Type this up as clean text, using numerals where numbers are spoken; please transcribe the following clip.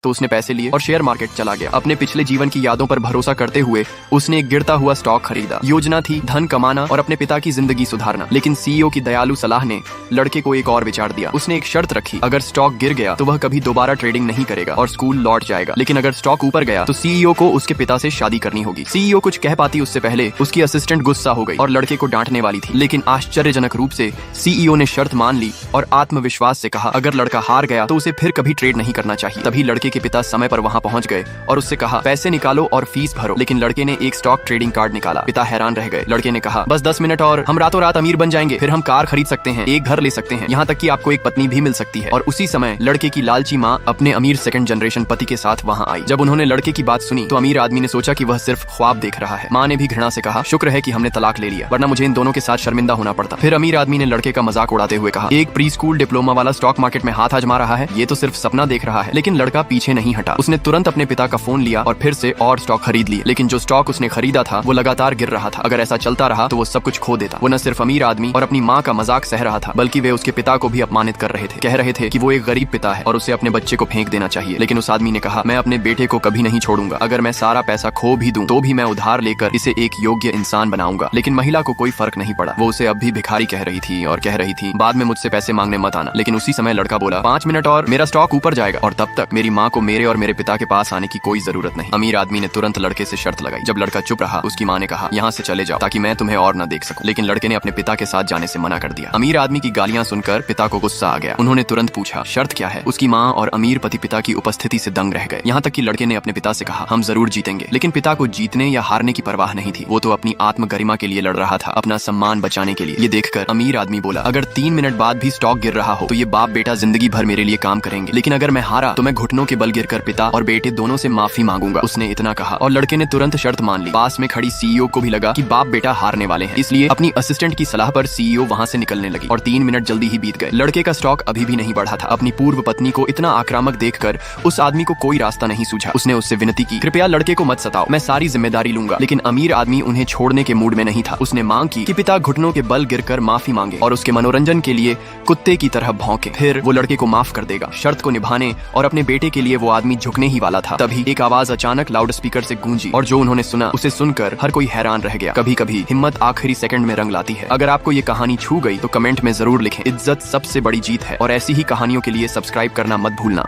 तो उसने पैसे लिए और शेयर मार्केट चला गया। अपने पिछले जीवन की यादों पर भरोसा करते हुए उसने एक गिरता हुआ स्टॉक खरीदा। योजना थी धन कमाना और अपने पिता की जिंदगी सुधारना, लेकिन सीईओ की दयालु सलाह ने लड़के को एक और विचार दिया। उसने एक शर्त रखी, अगर स्टॉक गिर गया तो वह कभी दोबारा ट्रेडिंग नहीं करेगा और स्कूल लौट जाएगा, लेकिन अगर स्टॉक ऊपर गया तो सीईओ को उसके पिता से शादी करनी होगी। सीईओ कुछ कह पाती उससे पहले उसकी असिस्टेंट गुस्सा हो गई और लड़के को डांटने वाली थी, लेकिन आश्चर्यजनक रूप से सीईओ ने शर्त मान ली और आत्मविश्वास से कहा अगर लड़का हार गया तो उसे फिर कभी ट्रेड नहीं करना चाहिए। तभी लड़के के पिता समय पर वहां पहुंच गए और उससे कहा पैसे निकालो और फीस भरो, लेकिन लड़के ने एक स्टॉक ट्रेडिंग कार्ड निकाला। पिता हैरान रह गए। लड़के ने कहा बस 10 मिनट और हम रातों रात अमीर बन जाएंगे, फिर हम कार खरीद सकते हैं, एक घर ले सकते हैं, यहाँ तक कि आपको एक पत्नी भी मिल सकती है। और उसी समय लड़के की लालची माँ अपने अमीर सेकंड जनरेशन पति के साथ वहाँ आई। जब उन्होंने लड़के की बात सुनी तो अमीर आदमी ने सोचा कि वह सिर्फ ख्वाब देख रहा है। माँ ने भी घृणा से कहा शुक्र है कि हमने तलाक ले लिया, वरना मुझे इन दोनों के साथ शर्मिंदा होना पड़ता। फिर अमीर आदमी ने लड़के का मजाक उड़ाते हुए कहा एक प्री स्कूल डिप्लोमा वाला स्टॉक मार्केट में हाथ आजमा रहा है, ये तो सिर्फ सपना देख रहा है। लेकिन लड़का पीछे नहीं हटा। उसने तुरंत अपने पिता का फोन लिया और फिर से और स्टॉक खरीद लिए, लेकिन जो स्टॉक उसने खरीदा था वो लगातार गिर रहा था। अगर ऐसा चलता रहा तो वो सब कुछ खो देता। वो न सिर्फ अमीर आदमी और अपनी माँ का मजाक सह रहा था, बल्कि वे उसके पिता को भी अपमानित कर रहे थे। कह रहे थे कि वो एक गरीब पिता है और उसे अपने बच्चे को फेंक देना चाहिए। लेकिन उस आदमी ने कहा मैं अपने बेटे को कभी नहीं छोड़ूंगा, अगर मैं सारा पैसा खो भी दूं तो भी मैं उधार लेकर इसे एक योग्य इंसान बनाऊंगा। लेकिन महिला को कोई फर्क नहीं पड़ा। वो उसे अब भी भिखारी कह रही थी और कह रही थी बाद में मुझसे पैसे मांगने मत आना। लेकिन उसी समय लड़का बोला 5 मिनट और मेरा स्टॉक ऊपर जाएगा और तब तक मेरी माँ को मेरे और मेरे पिता के पास आने की कोई जरूरत नहीं। अमीर आदमी ने तुरंत लड़के से शर्त लगाई। जब लड़का चुप रहा उसकी माँ ने कहा यहाँ से चले जाओ ताकि मैं तुम्हें और न देख सकूं। लेकिन लड़के ने अपने पिता के साथ जाने से मना कर दिया। अमीर आदमी की गालियां सुनकर पिता को गुस्सा आ गया। उन्होंने तुरंत पूछा शर्त क्या है। उसकी माँ और अमीर पति पिता की उपस्थिति से दंग रह गए। यहाँ तक कि लड़के ने अपने पिता से कहा हम जरूर जीतेंगे। लेकिन पिता को जीतने या हारने की परवाह नहीं थी। वो तो अपनी आत्म गरिमा के लिए लड़ रहा था, अपना सम्मान बचाने के लिए। ये देखकर अमीर आदमी बोला अगर 3 मिनट बाद भी स्टॉक गिर रहा हो तो ये बाप बेटा जिंदगी भर मेरे लिए काम करेंगे, लेकिन अगर मैं हारा तो मैं घुटनों के बल गिरकर पिता और बेटे दोनों से माफी मांगूंगा। उसने इतना कहा और लड़के ने तुरंत शर्त मान ली। पास में खड़ी सीईओ को भी लगा कि बाप बेटा हारने वाले हैं, इसलिए अपनी असिस्टेंट की सलाह पर सीईओ वहां से निकलने लगी और 3 मिनट जल्दी ही बीत गए। लड़के का स्टॉक अभी भी नहीं बढ़ा था। अपनी पूर्व पत्नी को इतना आक्रामक देखकर उस आदमी को कोई रास्ता नहीं सूझा। उसने उससे विनती की कृपया लड़के को मत सताओ, मैं सारी जिम्मेदारी लूंगा। लेकिन अमीर आदमी उन्हें छोड़ने के मूड में नहीं था। उसने मांग की कि पिता घुटनों के बल गिरकर माफी मांगे और उसके मनोरंजन के लिए कुत्ते की तरह भौंके, फिर वो लड़के को माफ कर देगा। शर्त को निभाने और अपने बेटे के लिए वो आदमी झुकने ही वाला था। तभी एक आवाज अचानक लाउड स्पीकर से गूंजी और जो उन्होंने सुना उसे सुनकर हर कोई हैरान रह गया। कभी कभी हिम्मत आखिरी सेकंड में रंग लाती है। अगर आपको ये कहानी छू गई तो कमेंट में जरूर लिखें। इज्जत सबसे बड़ी जीत है और ऐसी ही कहानियों के लिए सब्सक्राइब करना मत भूलना।